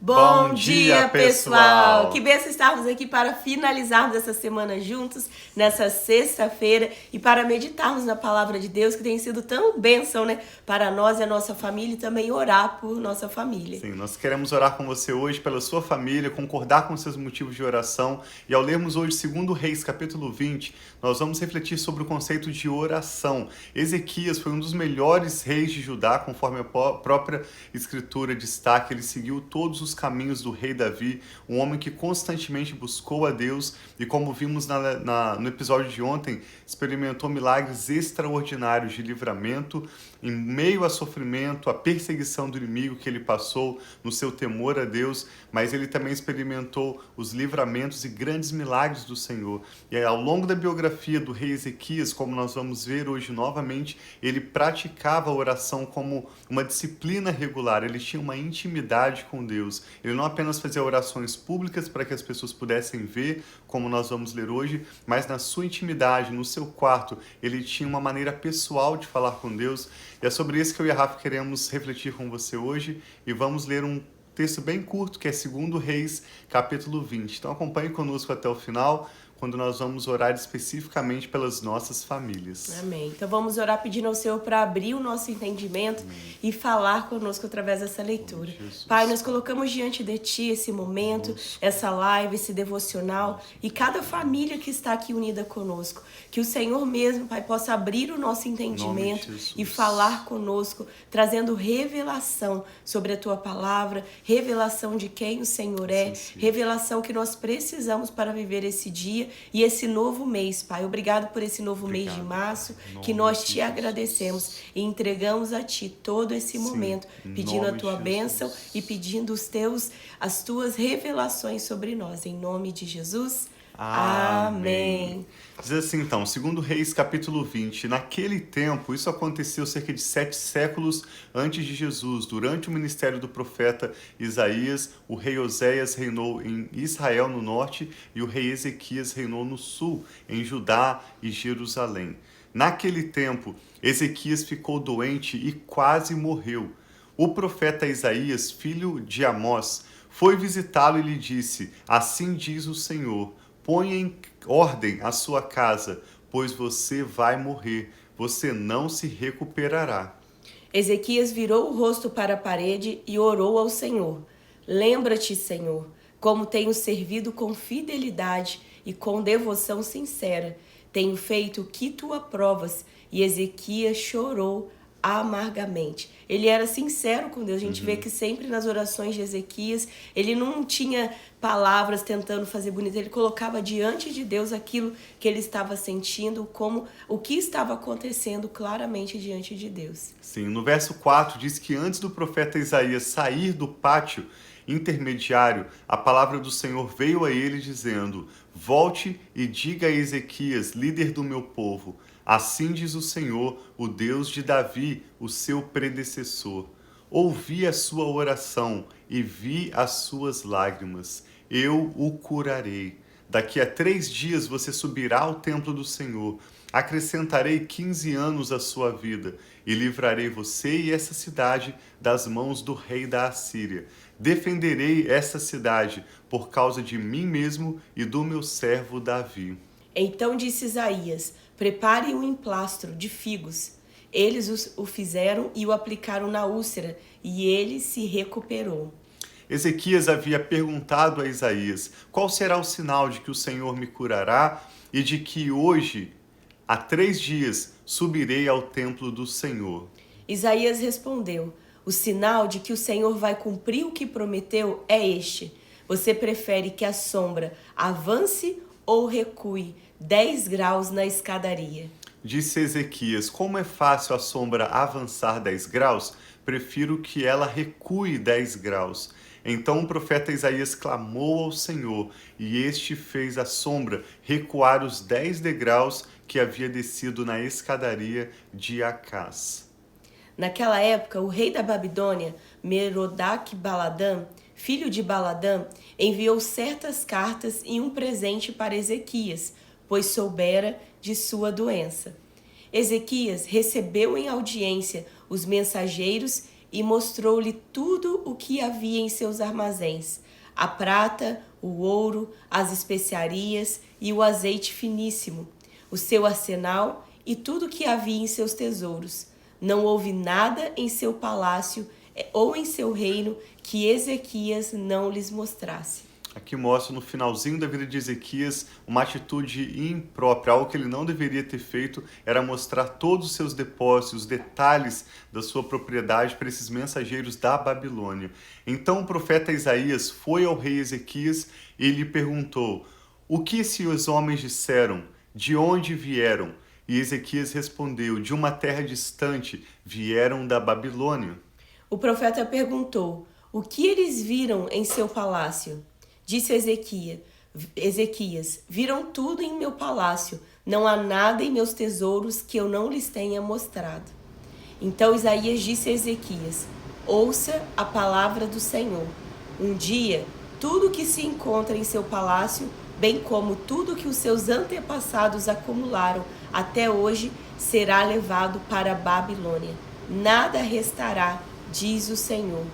Bom dia, pessoal! Que bênção estarmos aqui para finalizarmos essa semana juntos, nessa sexta-feira, e para meditarmos na palavra de Deus, que tem sido tão bênção, né? Para nós e a nossa família, e também orar por nossa família. Sim, nós queremos orar com você hoje, pela sua família, concordar com seus motivos de oração. E ao lermos hoje 2 Reis, capítulo 20, nós vamos refletir sobre o conceito de oração. Ezequias foi um dos melhores reis de Judá, conforme a própria escritura destaca. Ele seguiu todos os caminhos do rei Davi, um homem que constantemente buscou a Deus e, como vimos no episódio de ontem, experimentou milagres extraordinários de livramento em meio a sofrimento, a perseguição do inimigo que ele passou no seu temor a Deus, mas ele também experimentou os livramentos e grandes milagres do Senhor. E ao longo da biografia do rei Ezequias, como nós vamos ver hoje novamente, ele praticava a oração como uma disciplina regular, ele tinha uma intimidade com Deus. Ele não apenas fazia orações públicas para que as pessoas pudessem ver, como nós vamos ler hoje, mas na sua intimidade, no seu quarto, ele tinha uma maneira pessoal de falar com Deus. E é sobre isso que eu e a Rafa queremos refletir com você hoje, e vamos ler um texto bem curto, que é 2 Reis, capítulo 20. Então acompanhe conosco até o final, quando nós vamos orar especificamente pelas nossas famílias. Amém. Então vamos orar pedindo ao Senhor para abrir o nosso entendimento e falar conosco através dessa leitura. Pai, nós colocamos diante de Ti esse momento, essa live, esse devocional e cada família que está aqui unida conosco. Que o Senhor mesmo, Pai, possa abrir o nosso entendimento e falar conosco, trazendo revelação sobre a Tua palavra, revelação de quem o Senhor é, revelação que nós precisamos para viver esse dia e esse novo mês, Pai. Obrigado por esse novo mês de março, que nós Te agradecemos e entregamos a Ti todo esse momento, pedindo a Tua bênção e pedindo as Tuas revelações sobre nós. Em nome de Jesus, amém. Diz assim então, 2 Reis capítulo 20, naquele tempo, isso aconteceu cerca de 7 séculos antes de Jesus, durante o ministério do profeta Isaías, o rei Oséias reinou em Israel no norte e o rei Ezequias reinou no sul, em Judá e Jerusalém. Naquele tempo, Ezequias ficou doente e quase morreu. O profeta Isaías, filho de Amós, foi visitá-lo e lhe disse: assim diz o Senhor, ponha em ordem a sua casa, pois você vai morrer, você não se recuperará. Ezequias virou o rosto para a parede e orou ao Senhor. Lembra-te, Senhor, como tenho servido com fidelidade e com devoção sincera. Tenho feito o que tu aprovas. E Ezequias chorou amargamente. Ele era sincero com Deus. A gente vê que sempre nas orações de Ezequias, ele não tinha palavras tentando fazer bonito, ele colocava diante de Deus aquilo que ele estava sentindo, como o que estava acontecendo claramente diante de Deus. Sim, no verso 4 diz que antes do profeta Isaías sair do pátio intermediário, a palavra do Senhor veio a ele dizendo: volte e diga a Ezequias, líder do meu povo, assim diz o Senhor, o Deus de Davi, o seu predecessor. Ouvi a sua oração e vi as suas lágrimas. Eu o curarei. Daqui a 3 dias você subirá ao templo do Senhor. Acrescentarei 15 anos à sua vida e livrarei você e essa cidade das mãos do rei da Assíria. Defenderei essa cidade por causa de mim mesmo e do meu servo Davi. Então disse Isaías: prepare um emplastro de figos. Eles o fizeram e o aplicaram na úlcera, e ele se recuperou. Ezequias havia perguntado a Isaías: qual será o sinal de que o Senhor me curará e de que hoje, há 3 dias, subirei ao templo do Senhor? Isaías respondeu: o sinal de que o Senhor vai cumprir o que prometeu é este. Você prefere que a sombra avance ou recue 10 graus na escadaria? Disse Ezequias: como é fácil a sombra avançar 10 graus, prefiro que ela recue 10 graus. Então o profeta Isaías clamou ao Senhor, e este fez a sombra recuar os 10 degraus que havia descido na escadaria de Acás. Naquela época, o rei da Babilônia, Merodach-Baladã, filho de Baladã, enviou certas cartas e um presente para Ezequias, pois soubera de sua doença. Ezequias recebeu em audiência os mensageiros e mostrou-lhe tudo o que havia em seus armazéns: a prata, o ouro, as especiarias e o azeite finíssimo, o seu arsenal e tudo o que havia em seus tesouros. Não houve nada em seu palácio ou em seu reino que Ezequias não lhes mostrasse. Aqui mostra no finalzinho da vida de Ezequias uma atitude imprópria, algo que ele não deveria ter feito, era mostrar todos os seus depósitos, os detalhes da sua propriedade para esses mensageiros da Babilônia. Então o profeta Isaías foi ao rei Ezequias e lhe perguntou: o que esses homens disseram? De onde vieram? E Ezequias respondeu: de uma terra distante, vieram da Babilônia. O profeta perguntou: o que eles viram em seu palácio? Disse Ezequias: viram tudo em meu palácio, não há nada em meus tesouros que eu não lhes tenha mostrado. Então Isaías disse a Ezequias: ouça a palavra do Senhor. Um dia, tudo que se encontra em seu palácio, bem como tudo que os seus antepassados acumularam até hoje, será levado para a Babilônia. Nada restará, diz o Senhor.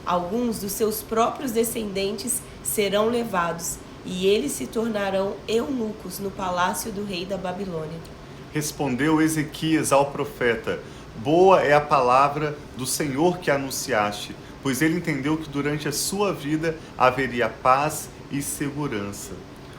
Alguns dos seus próprios descendentes serão levados, e eles se tornarão eunucos no palácio do rei da Babilônia. Respondeu Ezequias ao profeta: boa é a palavra do Senhor que anunciaste, pois ele entendeu que durante a sua vida haveria paz e segurança.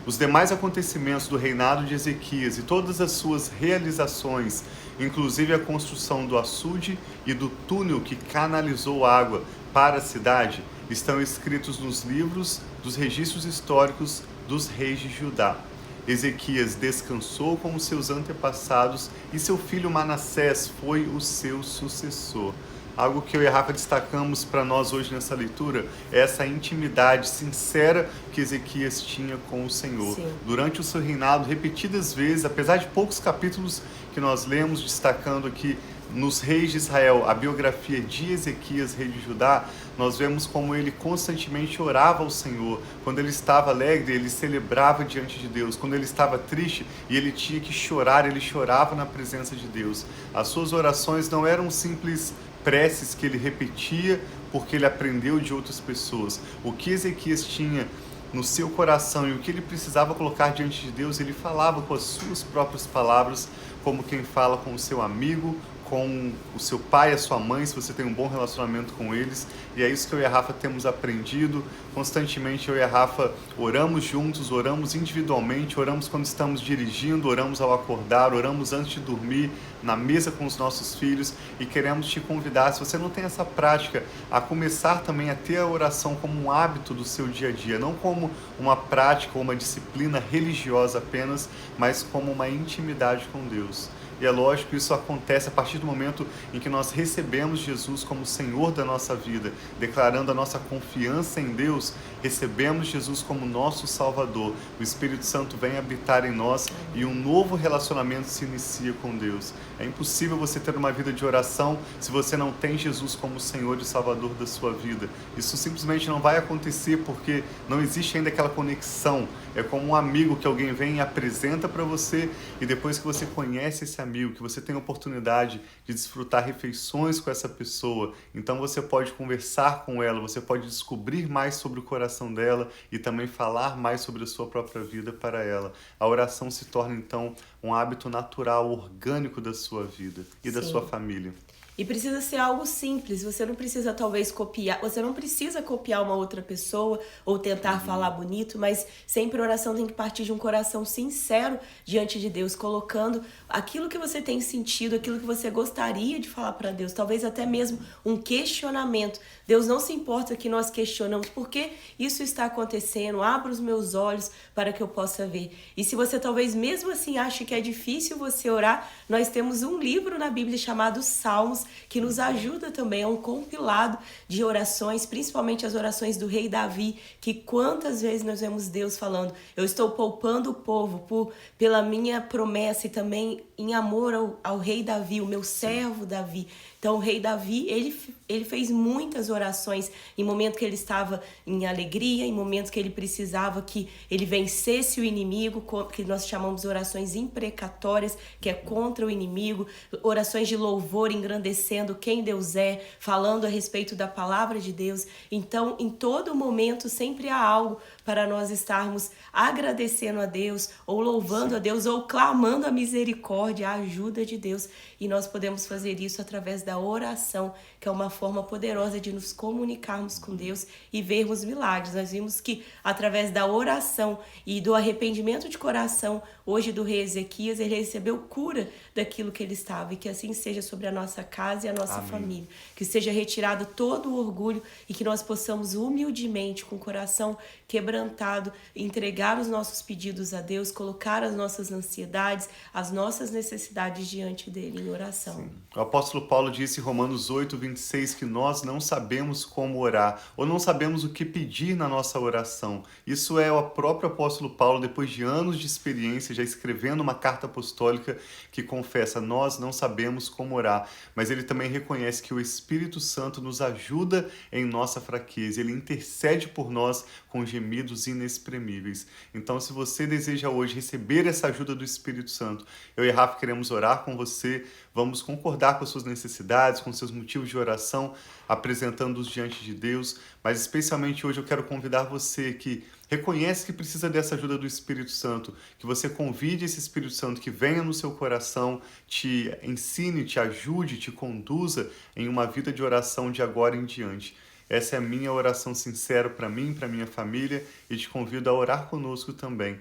Os demais acontecimentos do reinado de Ezequias e todas as suas realizações, inclusive a construção do açude e do túnel que canalizou água para a cidade, estão escritos nos livros dos registros históricos dos reis de Judá. Ezequias descansou com os seus antepassados e seu filho Manassés foi o seu sucessor. Algo que eu e a Rafa destacamos para nós hoje nessa leitura é essa intimidade sincera que Ezequias tinha com o Senhor. Sim. Durante o seu reinado, repetidas vezes, apesar de poucos capítulos que nós lemos destacando aqui nos reis de Israel, a biografia de Ezequias, rei de Judá, nós vemos como ele constantemente orava ao Senhor. Quando ele estava alegre, ele celebrava diante de Deus. Quando ele estava triste e ele tinha que chorar, ele chorava na presença de Deus. As suas orações não eram simples preces que ele repetia porque ele aprendeu de outras pessoas. O que Ezequias tinha no seu coração e o que ele precisava colocar diante de Deus, ele falava com as suas próprias palavras, como quem fala com o seu amigo, com o seu pai, a sua mãe, se você tem um bom relacionamento com eles. E é isso que eu e a Rafa temos aprendido. Constantemente eu e a Rafa oramos juntos, oramos individualmente, oramos quando estamos dirigindo, oramos ao acordar, oramos antes de dormir, na mesa com os nossos filhos, e queremos te convidar, se você não tem essa prática, a começar também a ter a oração como um hábito do seu dia a dia, não como uma prática ou uma disciplina religiosa apenas, mas como uma intimidade com Deus. E é lógico que isso acontece a partir do momento em que nós recebemos Jesus como Senhor da nossa vida, declarando a nossa confiança em Deus, recebemos Jesus como nosso Salvador. O Espírito Santo vem habitar em nós e um novo relacionamento se inicia com Deus. É impossível você ter uma vida de oração se você não tem Jesus como Senhor e Salvador da sua vida. Isso simplesmente não vai acontecer porque não existe ainda aquela conexão. É como um amigo que alguém vem e apresenta para você, e depois que você conhece esse amigo, que você tem a oportunidade de desfrutar refeições com essa pessoa, então você pode conversar com ela, você pode descobrir mais sobre o coração dela e também falar mais sobre a sua própria vida para ela. A oração se torna então um hábito natural, orgânico da sua vida e da sua família. E precisa ser algo simples, você não precisa talvez copiar, você não precisa copiar uma outra pessoa ou tentar falar bonito, mas sempre a oração tem que partir de um coração sincero diante de Deus, colocando aquilo que você tem sentido, aquilo que você gostaria de falar para Deus, talvez até mesmo um questionamento. Deus não se importa que nós questionamos por que isso está acontecendo, abra os meus olhos para que eu possa ver. E se você talvez mesmo assim ache que é difícil você orar, nós temos um livro na Bíblia chamado Salmos, que nos ajuda também, é um compilado de orações, principalmente as orações do rei Davi, que quantas vezes nós vemos Deus falando, eu estou poupando o povo pela minha promessa e também em amor ao rei Davi, o meu servo Davi. Então o rei Davi, ele fez muitas orações orações em momento que ele estava em alegria, em momentos que ele precisava que ele vencesse o inimigo, que nós chamamos de orações imprecatórias, que é contra o inimigo, orações de louvor, engrandecendo quem Deus é, falando a respeito da palavra de Deus. Então, em todo momento, sempre há algo para nós estarmos agradecendo a Deus, ou louvando a Deus, ou clamando a misericórdia, a ajuda de Deus. E nós podemos fazer isso através da oração, que é uma forma poderosa de nos comunicarmos com Deus e vermos milagres. Nós vimos que através da oração e do arrependimento de coração, hoje do rei Ezequias, ele recebeu cura daquilo que ele estava. E que assim seja sobre a nossa casa e a nossa família. Que seja retirado todo o orgulho e que nós possamos humildemente, com o coração quebrantado, entregar os nossos pedidos a Deus, colocar as nossas ansiedades, as nossas necessidades diante dele em oração. Sim. O apóstolo Paulo disse em Romanos 8:26 que nós não sabemos como orar, ou não sabemos o que pedir na nossa oração. Isso é o próprio apóstolo Paulo, depois de anos de experiência, já escrevendo uma carta apostólica que confessa, nós não sabemos como orar, mas ele também reconhece que o Espírito Santo nos ajuda em nossa fraqueza, ele intercede por nós com gemidos inexprimíveis. Então, se você deseja hoje receber essa ajuda do Espírito Santo, eu e Rafa queremos orar com você, vamos concordar com as suas necessidades, com seus motivos de oração, apresentando-os diante de Deus, mas especialmente hoje eu quero convidar você que reconhece que precisa dessa ajuda do Espírito Santo, que você convide esse Espírito Santo que venha no seu coração, te ensine, te ajude, te conduza em uma vida de oração de agora em diante. Essa é a minha oração sincera para mim, para minha família, e te convido a orar conosco também.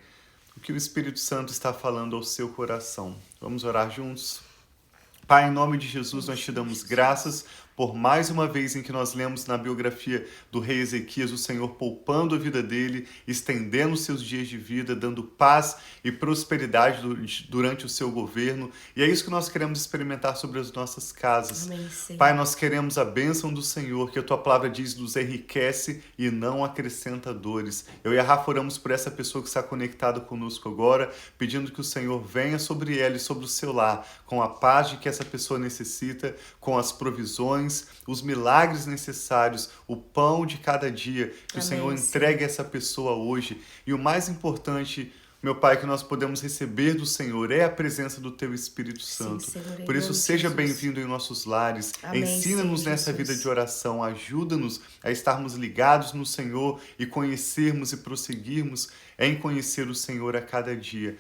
O que o Espírito Santo está falando ao seu coração. Vamos orar juntos? Pai, em nome de Jesus, nós te damos graças por mais uma vez em que nós lemos na biografia do rei Ezequias, o Senhor poupando a vida dele, estendendo seus dias de vida, dando paz e prosperidade durante o seu governo. E é isso que nós queremos experimentar sobre as nossas casas. Amém, Senhor. Pai, nós queremos a bênção do Senhor, que a tua palavra diz, nos enriquece e não acrescenta dores. Eu e a Rafa oramos por essa pessoa que está conectada conosco agora, pedindo que o Senhor venha sobre ela e sobre o seu lar, com a paz de que essa pessoa necessita, com as provisões, os milagres necessários, o pão de cada dia, que o Senhor entregue a essa pessoa hoje. E o mais importante, meu Pai, que nós podemos receber do Senhor é a presença do Teu Espírito Santo. Sim, Senhor, por isso, seja bem-vindo em nossos lares. Amém, Ensina-nos Senhor nessa Jesus. vida de oração. Ajuda-nos a estarmos ligados no Senhor e conhecermos e prosseguirmos em conhecer o Senhor a cada dia.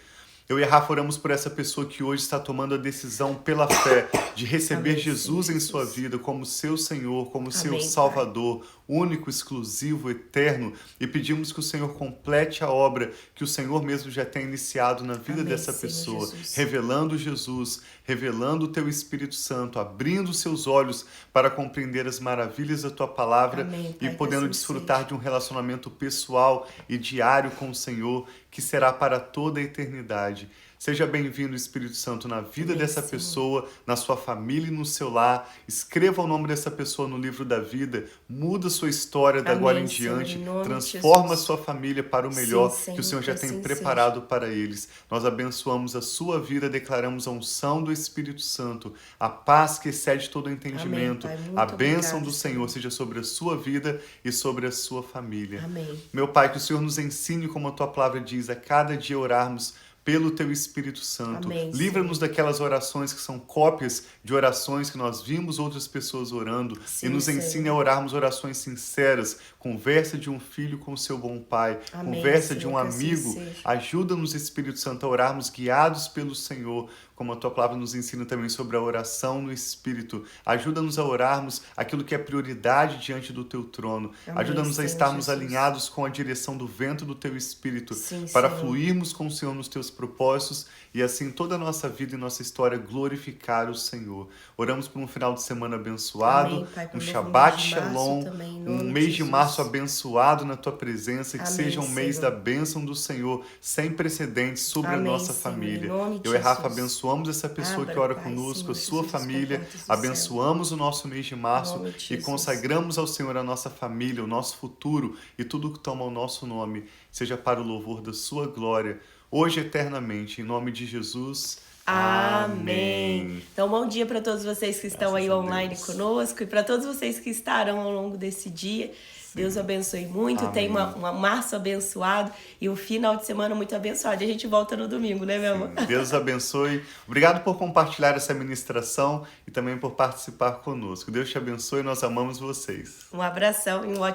Eu e a Rafa oramos por essa pessoa que hoje está tomando a decisão pela fé de receber Amém, Jesus Senhor em sua Jesus. vida como seu Senhor, como seu Amém, Pai. Salvador, único, exclusivo, eterno, e pedimos que o Senhor complete a obra que o Senhor mesmo já tem iniciado na vida Amém, dessa Senhor pessoa, Jesus. revelando Jesus, revelando o Teu Espírito Santo, abrindo seus olhos para compreender as maravilhas da Tua palavra. Amém, E Pai, que podendo assim desfrutar seja. de um relacionamento pessoal e diário com o Senhor, que será para toda a eternidade. Seja bem-vindo, Espírito Santo, na vida Amém, dessa Senhor. pessoa, na sua família e no seu lar. Escreva o nome dessa pessoa no livro da vida, muda sua história da Amém, agora em Senhor, diante, em nome de transforma a Jesus. sua família para o melhor Sim, que o Senhor, Senhor já que tem assim preparado para eles. Nós abençoamos a sua vida, declaramos a unção do Espírito Santo, a paz que excede todo o entendimento, Amém, Pai. Muito a bênção obrigado, do Senhor seja sobre a sua vida e sobre a sua família. Amém. Meu Pai, que o Senhor nos ensine, como a Tua palavra diz, a cada dia orarmos pelo Teu Espírito Santo. Amém, Livra-nos daquelas orações que são cópias de orações que nós vimos outras pessoas orando. Sim, e nos Senhor. ensine a orarmos orações sinceras, conversa de um filho com seu bom pai, Amém, conversa de Senhor, um que assim amigo. seja. Ajuda-nos, Espírito Santo, a orarmos guiados pelo Senhor, como a Tua palavra nos ensina também sobre a oração no Espírito. Ajuda-nos a orarmos aquilo que é prioridade diante do Teu trono. Amém, Ajuda-nos a Senhor estarmos Jesus. alinhados com a direção do vento do Teu Espírito, Sim, para Senhor. fluirmos com o Senhor nos Teus propósitos e assim toda a nossa vida e nossa história glorificar o Senhor. Oramos por um final de semana abençoado, Amém, Pai, um pelo novo Shabbat mês de março Shalom, também, em um nome de mês de Jesus. março abençoado na Tua presença, que Amém, seja um mês Senhor. da bênção do Senhor, sem precedentes sobre a Amém, nossa Senhor, família. em nome de Eu e Rafa Jesus. abençoamos essa pessoa Abra, que ora Pai, conosco, a Senhor sua Jesus, com família, portas do céu. abençoamos o nosso mês de março Em nome de e Jesus. consagramos ao Senhor a nossa família, o nosso futuro e tudo que toma o nosso nome, seja para o louvor da sua glória, hoje e eternamente, em nome de Jesus. Amém. Então, bom dia para todos vocês que estão aí online Deus. conosco e para todos vocês que estarão ao longo desse dia. Deus abençoe muito, Amém. tenha uma março abençoado e um final de semana muito abençoado. E a gente volta no domingo, né, meu amor? Deus abençoe. Obrigado por compartilhar essa ministração e também por participar conosco. Deus te abençoe, nós amamos vocês. Um abração e um ótimo